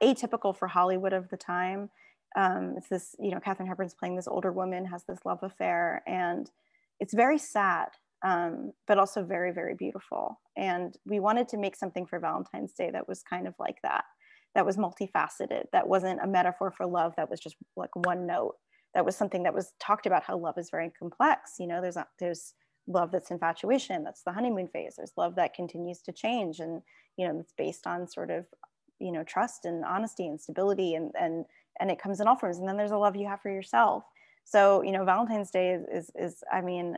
atypical for Hollywood of the time. It's this, you know, Katharine Hepburn's playing this older woman, has this love affair, and it's very sad, but also very, very beautiful. And we wanted to make something for Valentine's Day that was kind of like that was multifaceted, that wasn't a metaphor for love, that was just like one note. That was something that was talked about, how love is very complex. You know, there's love that's infatuation, that's the honeymoon phase. There's love that continues to change, and, you know, it's based on sort of, you know, trust and honesty and stability, and it comes in all forms. And then there's a love you have for yourself. So, you know, Valentine's Day is I mean,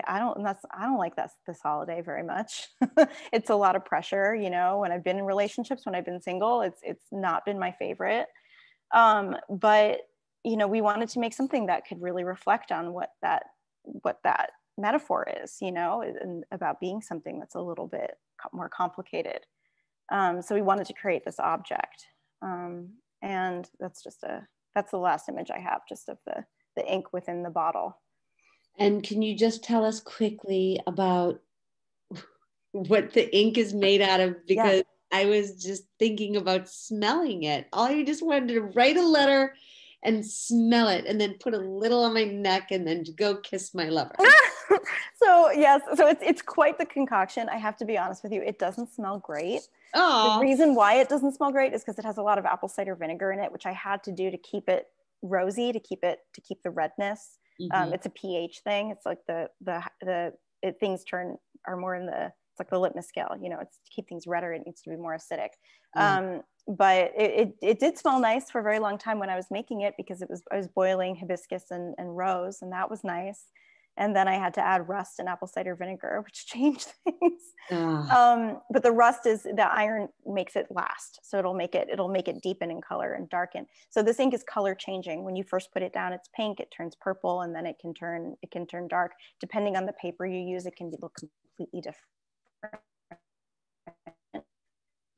I don't like this holiday very much. It's a lot of pressure, you know. When I've been in relationships, when I've been single, it's not been my favorite. But you know, we wanted to make something that could really reflect on what that metaphor is, you know, and about being something that's a little bit more complicated. So we wanted to create this object. And that's the last image I have, just of the ink within the bottle. And can you just tell us quickly about what the ink is made out of? Because I was just thinking about smelling it. All you just wanted to write a letter and smell it, and then put a little on my neck, and then go kiss my lover. So yes, so it's quite the concoction. I have to be honest with you, it doesn't smell great. Aww. The reason why it doesn't smell great is because it has a lot of apple cider vinegar in it, which I had to do to keep it rosy, to keep the redness. It's a pH thing. It's like things are more in it's like the litmus scale, you know, it's to keep things redder, it needs to be more acidic. But it did smell nice for a very long time when I was making it, because I was boiling hibiscus and rose, and that was nice. And then I had to add rust and apple cider vinegar, which changed things. But the rust is, the iron makes it last. So it'll make it deepen in color and darken. So this ink is color changing. When you first put it down, it's pink, it turns purple, and then it can turn dark. Depending on the paper you use, it can look completely different.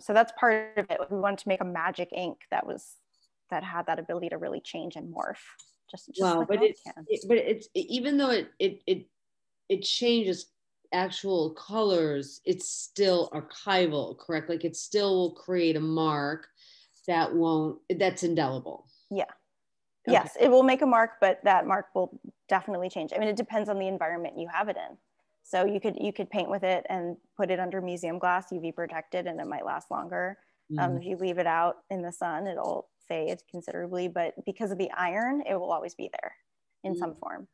So that's part of it. We wanted to make a magic ink that had that ability to really change and morph, just Wow, like but red can. it's even though it changes actual colors, it's still archival, correct? Like it still will create a mark that's indelible. Yeah. Okay. Yes, it will make a mark, but that mark will definitely change. I mean, it depends on the environment you have it in. So you could paint with it and put it under museum glass, UV protected, and it might last longer. If you leave it out in the sun, it'll fade considerably, but because of the iron, it will always be there in some form.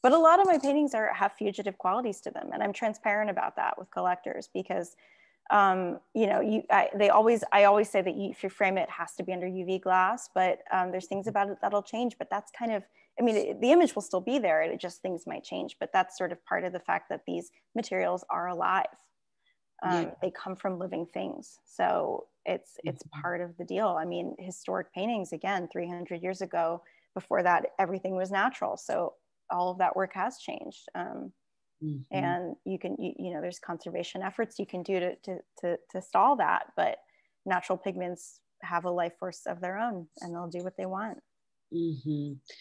But a lot of my paintings have fugitive qualities to them, and I'm transparent about that with collectors because you know, I always say that if you frame it, it has to be under UV glass, but there's things about it that'll change, but that's kind of, I mean, the image will still be there, it just, things might change, but that's sort of part of the fact that these materials are alive. They come from living things. So it's part of the deal. I mean, historic paintings, again, 300 years ago, before that, everything was natural. So all of that work has changed. And you know, there's conservation efforts you can do to stall that, but natural pigments have a life force of their own and they'll do what they want.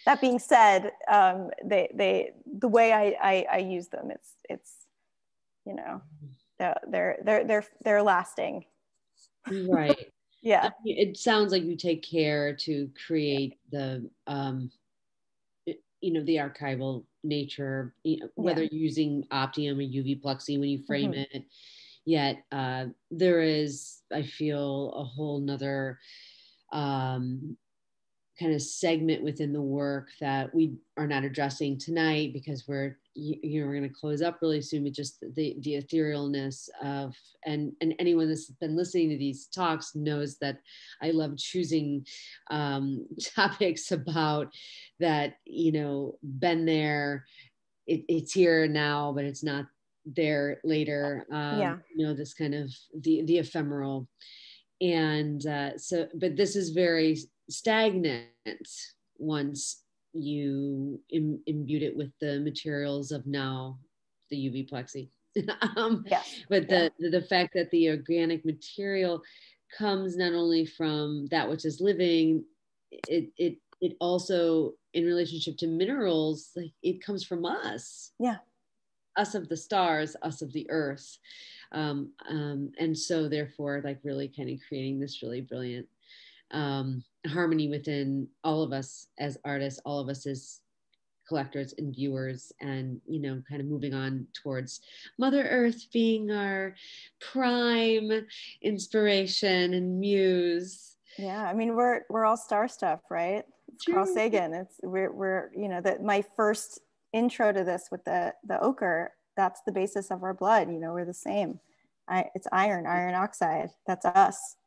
That being said, the way I use them, it's, you know, they're lasting. Right. Yeah. It sounds like you take care to create the, you know, the archival nature, you know, whether using Optium or UV Plexi when you frame it. Yet there is, I feel, a whole nother kind of segment within the work that we are not addressing tonight because we're going to close up really soon, but just the etherealness of, and anyone that's been listening to these talks knows that I love choosing topics about that, you know, been there, it's here now, but it's not there later. You know, this kind of the ephemeral. And so, but this is very stagnant once you imbued it with the materials of now, the UV Plexi. But the fact that the organic material comes not only from that which is living, it also, in relationship to minerals, like it comes from us. Us of the stars, us of the earth. And so therefore, like really kind of creating this really brilliant harmony within all of us as artists, all of us as collectors and viewers, and, you know, kind of moving on towards Mother Earth being our prime inspiration and muse. Yeah, I mean, we're all star stuff, right? It's Carl Sagan. We're you know, that my first intro to this with the ochre, that's the basis of our blood. You know, we're the same. It's iron oxide. That's us.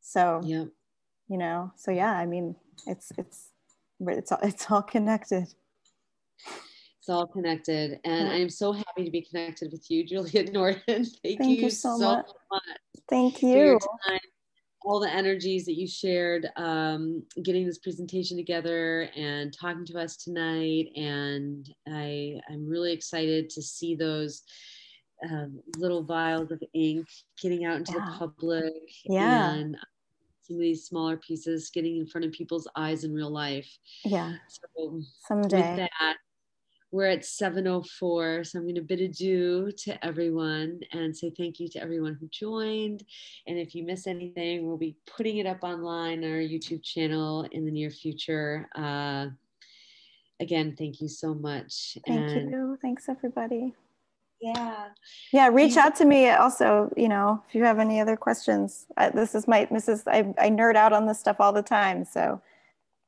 So you know, so yeah, I mean, it's all connected. It's all connected, and I'm so happy to be connected with you, Juliet Norton. Thank you so much. Thank you for your time, all the energies that you shared, getting this presentation together and talking to us tonight. And I'm really excited to see those little vials of ink getting out into the public, and some of these smaller pieces getting in front of people's eyes in real life. So someday. With that, we're at 7:04, so I'm going to bid adieu to everyone and say thank you to everyone who joined. And if you miss anything, we'll be putting it up online on our YouTube channel in the near future. Again, thank you so much. Thank you. Thanks, everybody. Yeah, reach out to me also, you know, if you have any other questions. I nerd out on this stuff all the time, so,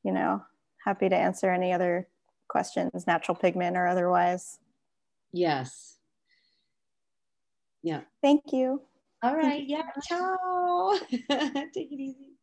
you know, happy to answer any other questions, natural pigment or otherwise. Yes. Yeah. Thank you. All right. Yeah. Ciao. Take it easy.